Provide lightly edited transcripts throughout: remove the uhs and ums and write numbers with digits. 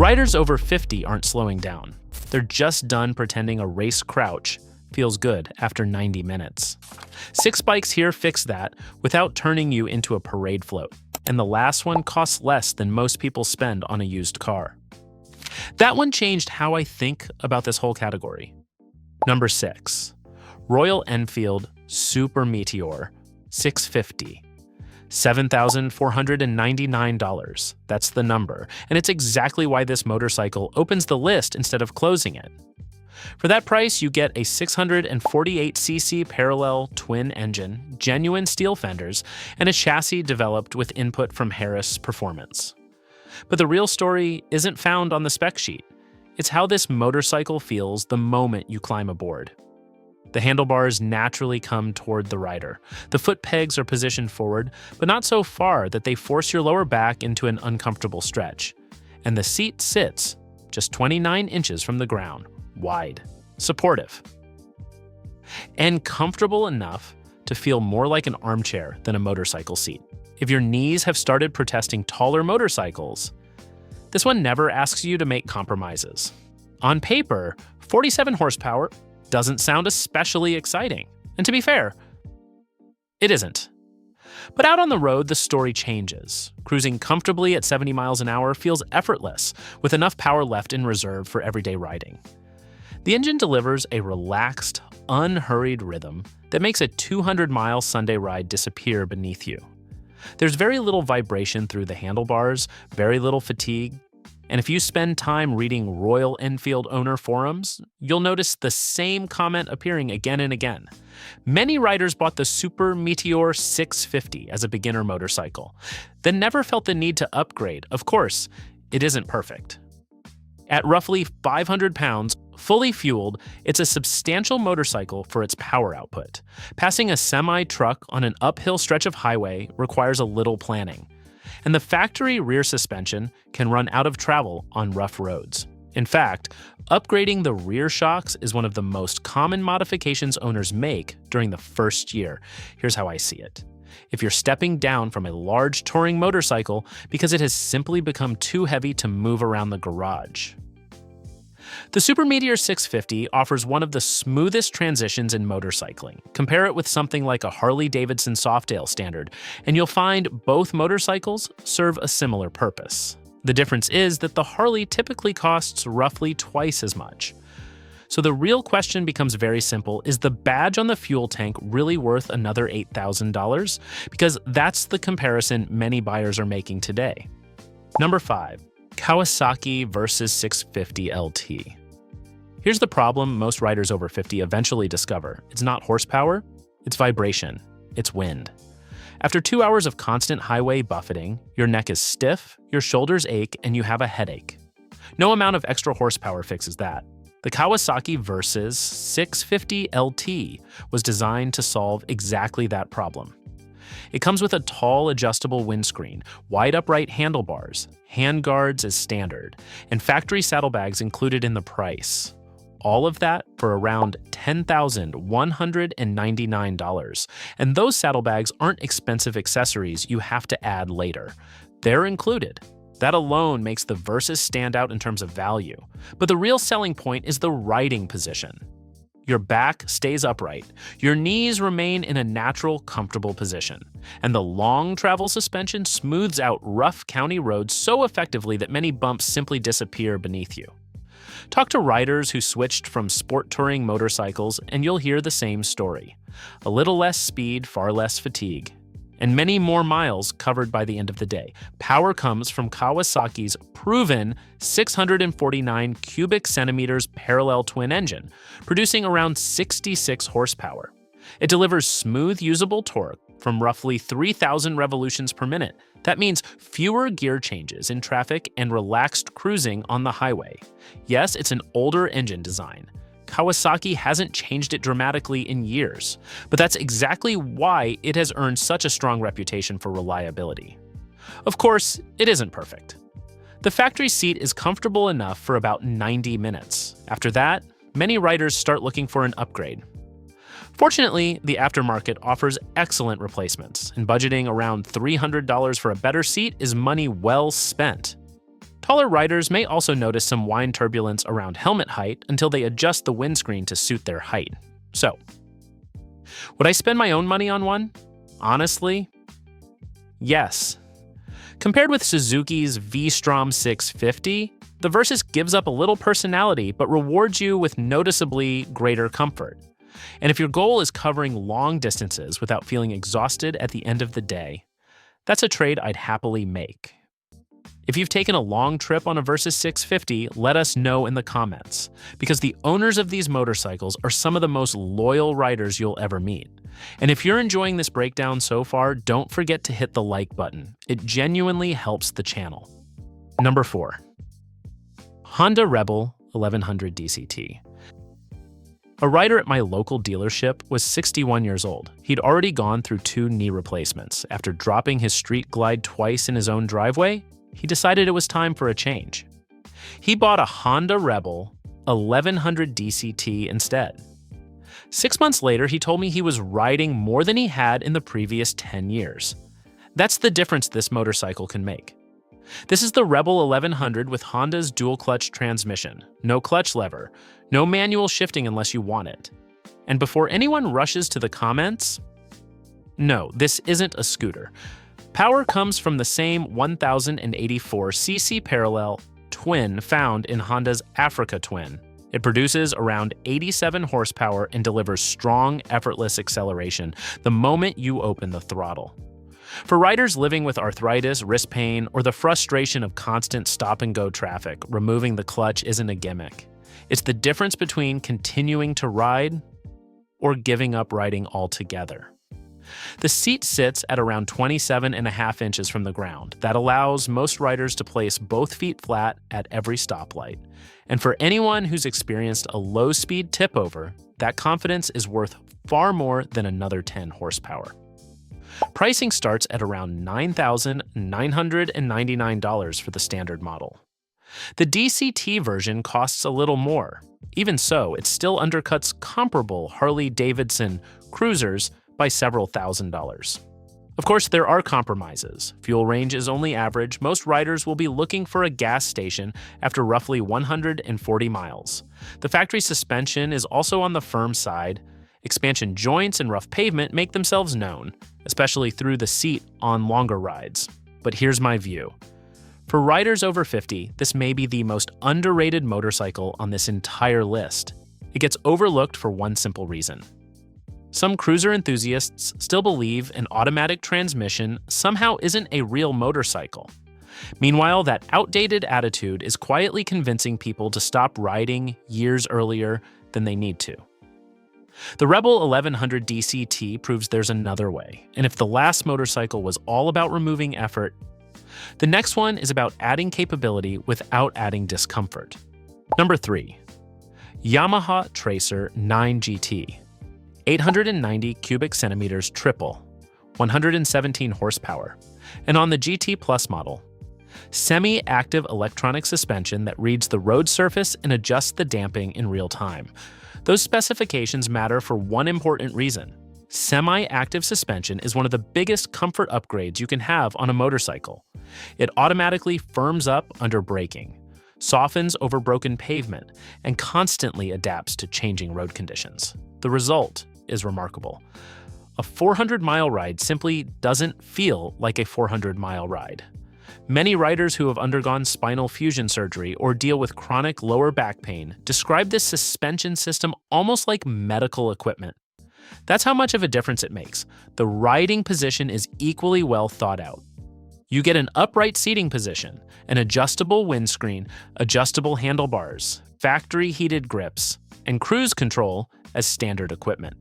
Riders over 50 aren't slowing down. They're just done pretending a race crouch feels good after 90 minutes. 6 bikes here fix that without turning you into a parade float, and the last one costs less than most people spend on a used car. That one changed how I think about this whole category. Number 6. Royal Enfield Super Meteor 650. $7,499. That's the number, and it's exactly why this motorcycle opens the list instead of closing it. For that price, you get a 648cc parallel twin engine, genuine steel fenders, and a chassis developed with input from Harris Performance. But the real story isn't found on the spec sheet. It's how this motorcycle feels the moment you climb aboard. The handlebars naturally come toward the rider. The foot pegs are positioned forward, but not so far that they force your lower back into an uncomfortable stretch. And the seat sits just 29 inches from the ground, wide, supportive, and comfortable enough to feel more like an armchair than a motorcycle seat. If your knees have started protesting taller motorcycles, this one never asks you to make compromises. On paper, 47 horsepower doesn't sound especially exciting. And to be fair, it isn't. But out on the road, the story changes. Cruising comfortably at 70 miles an hour feels effortless, with enough power left in reserve for everyday riding. The engine delivers a relaxed, unhurried rhythm that makes a 200-mile Sunday ride disappear beneath you. There's very little vibration through the handlebars, very little fatigue, and if you spend time reading Royal Enfield owner forums, you'll notice the same comment appearing again and again. Many riders bought the Super Meteor 650 as a beginner motorcycle, then never felt the need to upgrade. Of course, it isn't perfect. At roughly 500 pounds, fully fueled, it's a substantial motorcycle for its power output. Passing a semi-truck on an uphill stretch of highway requires a little planning. And the factory rear suspension can run out of travel on rough roads. In fact, upgrading the rear shocks is one of the most common modifications owners make during the first year. Here's how I see it. If you're stepping down from a large touring motorcycle because it has simply become too heavy to move around the garage. The Super Meteor 650 offers one of the smoothest transitions in motorcycling. Compare it with something like a Harley Davidson Softail standard, and you'll find both motorcycles serve a similar purpose. The difference is that the Harley typically costs roughly twice as much. So the real question becomes very simple. Is the badge on the fuel tank really worth another $8,000? Because that's the comparison many buyers are making today. Number 5. Kawasaki Versys 650 LT. Here's the problem most riders over 50 eventually discover. It's not horsepower, it's vibration, it's wind. After 2 hours of constant highway buffeting, your neck is stiff, your shoulders ache, and you have a headache. No amount of extra horsepower fixes that. The Kawasaki Versys 650 LT was designed to solve exactly that problem. It comes with a tall adjustable windscreen, wide upright handlebars, handguards as standard, and factory saddlebags included in the price. All of that for around $10,199. And those saddlebags aren't expensive accessories you have to add later. They're included. That alone makes the Versys stand out in terms of value. But the real selling point is the riding position. Your back stays upright, your knees remain in a natural, comfortable position, and the long travel suspension smooths out rough county roads so effectively that many bumps simply disappear beneath you. Talk to riders who switched from sport touring motorcycles and you'll hear the same story. A little less speed, far less fatigue, and many more miles covered by the end of the day. Power comes from Kawasaki's proven 649 cubic centimeters parallel twin engine, producing around 66 horsepower. It delivers smooth, usable torque from roughly 3,000 revolutions per minute. That means fewer gear changes in traffic and relaxed cruising on the highway. Yes, it's an older engine design. Kawasaki hasn't changed it dramatically in years, but that's exactly why it has earned such a strong reputation for reliability. Of course, it isn't perfect. The factory seat is comfortable enough for about 90 minutes. After that, many riders start looking for an upgrade. Fortunately, the aftermarket offers excellent replacements, and budgeting around $300 for a better seat is money well spent. Taller riders may also notice some wind turbulence around helmet height until they adjust the windscreen to suit their height. So, would I spend my own money on one? Honestly, yes. Compared with Suzuki's V-Strom 650, the Versys gives up a little personality but rewards you with noticeably greater comfort. And if your goal is covering long distances without feeling exhausted at the end of the day, that's a trade I'd happily make. If you've taken a long trip on a Versys 650, let us know in the comments, because the owners of these motorcycles are some of the most loyal riders you'll ever meet. And if you're enjoying this breakdown so far, don't forget to hit the like button. It genuinely helps the channel. Number 4. Honda Rebel 1100 DCT. A rider at my local dealership was 61 years old. He'd already gone through 2 knee replacements. After dropping his Street Glide twice in his own driveway, he decided it was time for a change. He bought a Honda Rebel 1100 DCT instead. 6 months later, he told me he was riding more than he had in the previous 10 years. That's the difference this motorcycle can make. This is the Rebel 1100 with Honda's dual-clutch transmission, no clutch lever, no manual shifting unless you want it. And before anyone rushes to the comments, no, this isn't a scooter. Power comes from the same 1084cc parallel twin found in Honda's Africa Twin. It produces around 87 horsepower and delivers strong, effortless acceleration the moment you open the throttle. For riders living with arthritis, wrist pain, or the frustration of constant stop-and-go traffic, removing the clutch isn't a gimmick. It's the difference between continuing to ride or giving up riding altogether. The seat sits at around 27.5 inches from the ground. That allows most riders to place both feet flat at every stoplight. And for anyone who's experienced a low-speed tip-over, that confidence is worth far more than another 10 horsepower. Pricing starts at around $9,999 for the standard model. The DCT version costs a little more. Even so, it still undercuts comparable Harley Davidson cruisers by several $1,000s. Of course, there are compromises. Fuel range is only average. Most riders will be looking for a gas station after roughly 140 miles. The factory suspension is also on the firm side. Expansion joints and rough pavement make themselves known, especially through the seat on longer rides. But here's my view. For riders over 50, this may be the most underrated motorcycle on this entire list. It gets overlooked for one simple reason. Some cruiser enthusiasts still believe an automatic transmission somehow isn't a real motorcycle. Meanwhile, that outdated attitude is quietly convincing people to stop riding years earlier than they need to. The Rebel 1100 DCT proves there's another way, and if the last motorcycle was all about removing effort, the next one is about adding capability without adding discomfort. Number 3. Yamaha Tracer 9GT. 890 cubic centimeters triple, 117 horsepower, and on the GT Plus model, semi-active electronic suspension that reads the road surface and adjusts the damping in real time. Those specifications matter for one important reason. Semi-active suspension is one of the biggest comfort upgrades you can have on a motorcycle. It automatically firms up under braking, softens over broken pavement, and constantly adapts to changing road conditions. The result is remarkable. A 400-mile ride simply doesn't feel like a 400-mile ride. Many riders who have undergone spinal fusion surgery or deal with chronic lower back pain describe this suspension system almost like medical equipment. That's how much of a difference it makes. The riding position is equally well thought out. You get an upright seating position, an adjustable windscreen, adjustable handlebars, factory heated grips, and cruise control as standard equipment.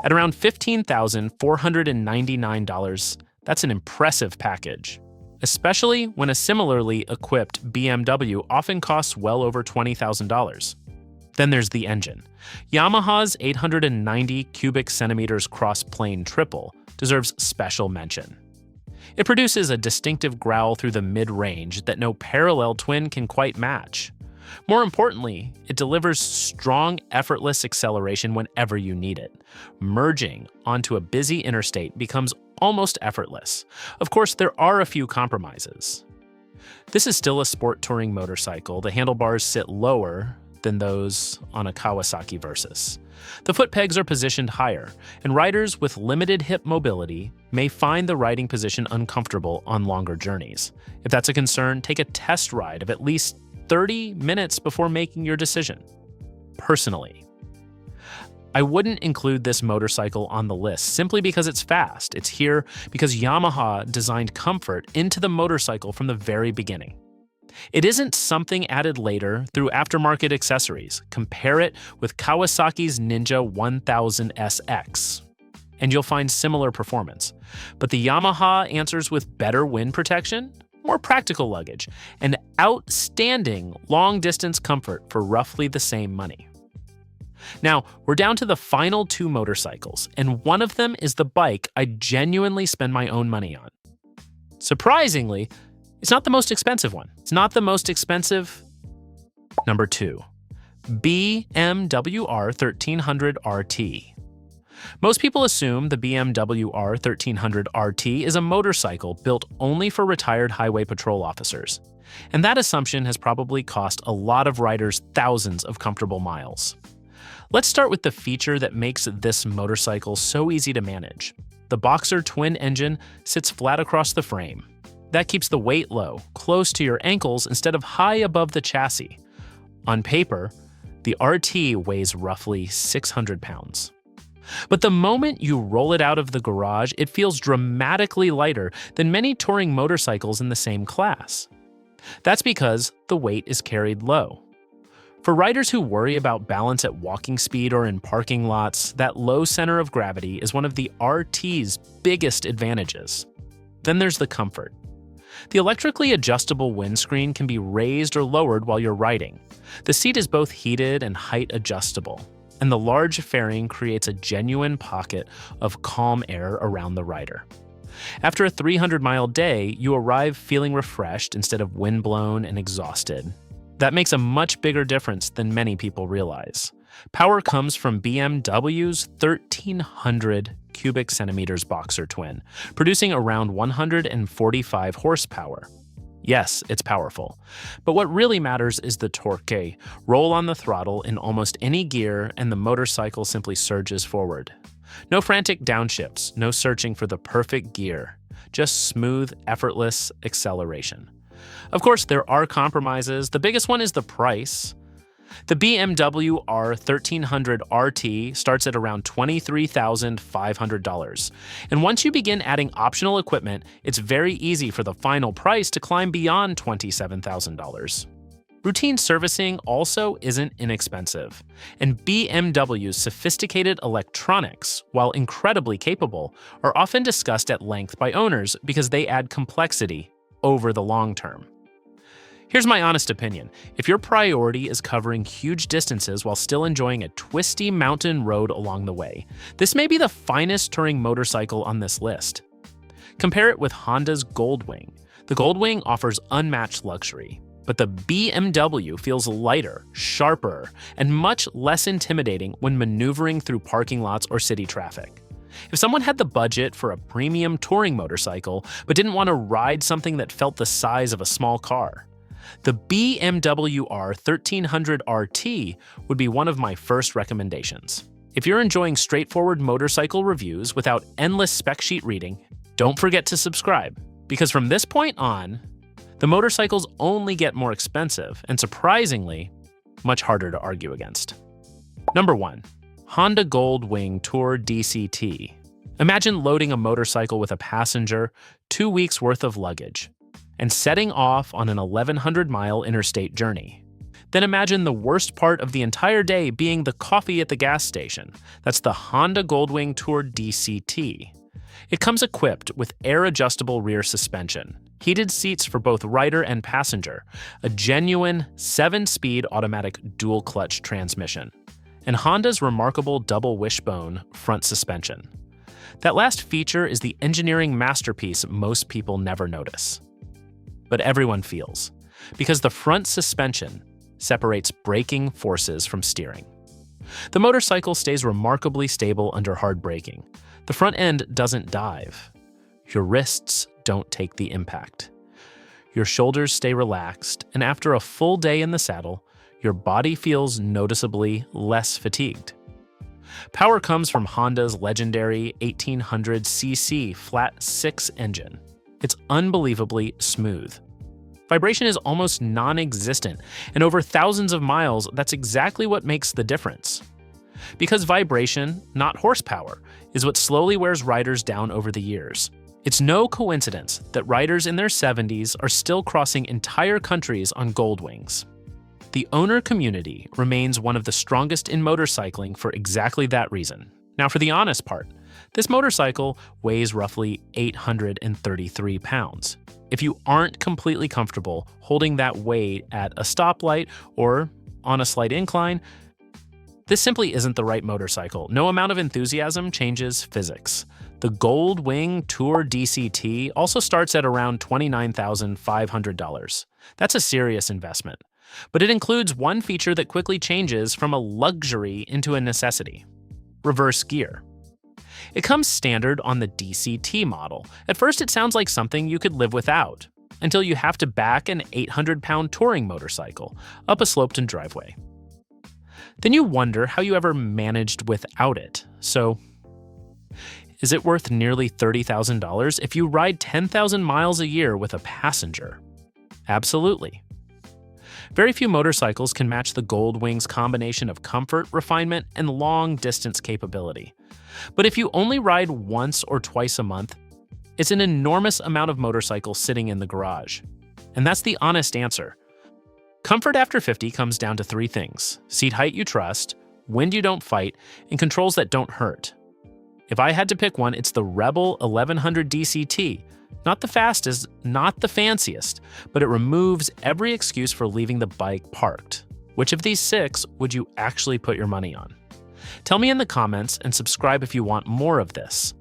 At around $15,499, that's an impressive package, especially when a similarly equipped BMW often costs well over $20,000. Then there's the engine. Yamaha's 890 cubic centimeters cross-plane triple deserves special mention. It produces a distinctive growl through the mid-range that no parallel twin can quite match. More importantly, it delivers strong, effortless acceleration whenever you need it. Merging onto a busy interstate becomes almost effortless. Of course, there are a few compromises. This is still a sport touring motorcycle. The handlebars sit lower than those on a Kawasaki Versys. The foot pegs are positioned higher, and riders with limited hip mobility may find the riding position uncomfortable on longer journeys. If that's a concern, take a test ride of at least 30 minutes before making your decision. Personally, I wouldn't include this motorcycle on the list simply because it's fast. It's here because Yamaha designed comfort into the motorcycle from the very beginning. It isn't something added later through aftermarket accessories. Compare it with Kawasaki's Ninja 1000 SX, and you'll find similar performance. But the Yamaha answers with better wind protection, more practical luggage, and outstanding long-distance comfort for roughly the same money. Now, we're down to the final two motorcycles, and one of them is the bike I genuinely spend my own money on. Surprisingly, it's not the most expensive one. It's not the most expensive. Number 2, BMW R 1300 RT. Most people assume the BMW R 1300 RT is a motorcycle built only for retired highway patrol officers. And that assumption has probably cost a lot of riders thousands of comfortable miles. Let's start with the feature that makes this motorcycle so easy to manage. The Boxer twin engine sits flat across the frame. That keeps the weight low, close to your ankles instead of high above the chassis. On paper, the RT weighs roughly 600 pounds. But the moment you roll it out of the garage, it feels dramatically lighter than many touring motorcycles in the same class. That's because the weight is carried low. For riders who worry about balance at walking speed or in parking lots, that low center of gravity is one of the RT's biggest advantages. Then there's the comfort. The electrically adjustable windscreen can be raised or lowered while you're riding. The seat is both heated and height adjustable, and the large fairing creates a genuine pocket of calm air around the rider. After a 300-mile day, you arrive feeling refreshed instead of windblown and exhausted. That makes a much bigger difference than many people realize. Power comes from BMW's 1,300 cubic centimeters Boxer twin, producing around 145 horsepower. Yes, it's powerful. But what really matters is the torque. Roll on the throttle in almost any gear and the motorcycle simply surges forward. No frantic downshifts, no searching for the perfect gear, just smooth, effortless acceleration. Of course, there are compromises. The biggest one is the price. The BMW R 1300 RT starts at around $23,500. And once you begin adding optional equipment, it's very easy for the final price to climb beyond $27,000. Routine servicing also isn't inexpensive. And BMW's sophisticated electronics, while incredibly capable, are often discussed at length by owners because they add complexity over the long term. Here's my honest opinion. If your priority is covering huge distances while still enjoying a twisty mountain road along the way, this may be the finest touring motorcycle on this list. Compare it with Honda's Goldwing. The Goldwing offers unmatched luxury, but the BMW feels lighter, sharper, and much less intimidating when maneuvering through parking lots or city traffic. If someone had the budget for a premium touring motorcycle but didn't want to ride something that felt the size of a small car, the BMW R 1300 RT would be one of my first recommendations. If you're enjoying straightforward motorcycle reviews without endless spec sheet reading, don't forget to subscribe, because from this point on, the motorcycles only get more expensive and, surprisingly, much harder to argue against. Number 1. Honda Goldwing Tour DCT. Imagine loading a motorcycle with a passenger, 2 weeks worth of luggage, and setting off on an 1,100-mile interstate journey. Then imagine the worst part of the entire day being the coffee at the gas station. That's the Honda Goldwing Tour DCT. It comes equipped with air-adjustable rear suspension, heated seats for both rider and passenger, a genuine 7-speed automatic dual-clutch transmission, and Honda's remarkable double wishbone front suspension. That last feature is the engineering masterpiece most people never notice. But everyone feels, because the front suspension separates braking forces from steering. The motorcycle stays remarkably stable under hard braking. The front end doesn't dive. Your wrists don't take the impact. your shoulders stay relaxed, and after a full day in the saddle, your body feels noticeably less fatigued. Power comes from Honda's legendary 1800cc flat 6 engine. It's unbelievably smooth. Vibration is almost non-existent, and over thousands of miles, that's exactly what makes the difference. Because vibration, not horsepower, is what slowly wears riders down over the years. It's no coincidence that riders in their 70s are still crossing entire countries on gold wings. The owner community remains one of the strongest in motorcycling for exactly that reason. Now for the honest part, this motorcycle weighs roughly 833 pounds. If you aren't completely comfortable holding that weight at a stoplight or on a slight incline, this simply isn't the right motorcycle. No amount of enthusiasm changes physics. The Gold Wing Tour DCT also starts at around $29,500. That's a serious investment. But it includes one feature that quickly changes from a luxury into a necessity: reverse gear. It comes standard on the DCT model. At first, it sounds like something you could live without, until you have to back an 800-pound touring motorcycle up a sloped driveway. Then you wonder how you ever managed without it. So, is it worth nearly $30,000 if you ride 10,000 miles a year with a passenger? Absolutely. Very few motorcycles can match the Gold Wing's combination of comfort, refinement, and long-distance capability. But if you only ride once or twice a month, it's an enormous amount of motorcycle sitting in the garage. And that's the honest answer. Comfort after 50 comes down to three things: seat height you trust, wind you don't fight, and controls that don't hurt. If I had to pick one, it's the Rebel 1100 DCT. Not the fastest, not the fanciest, but it removes every excuse for leaving the bike parked. Which of these 6 would you actually put your money on? Tell me in the comments and subscribe if you want more of this.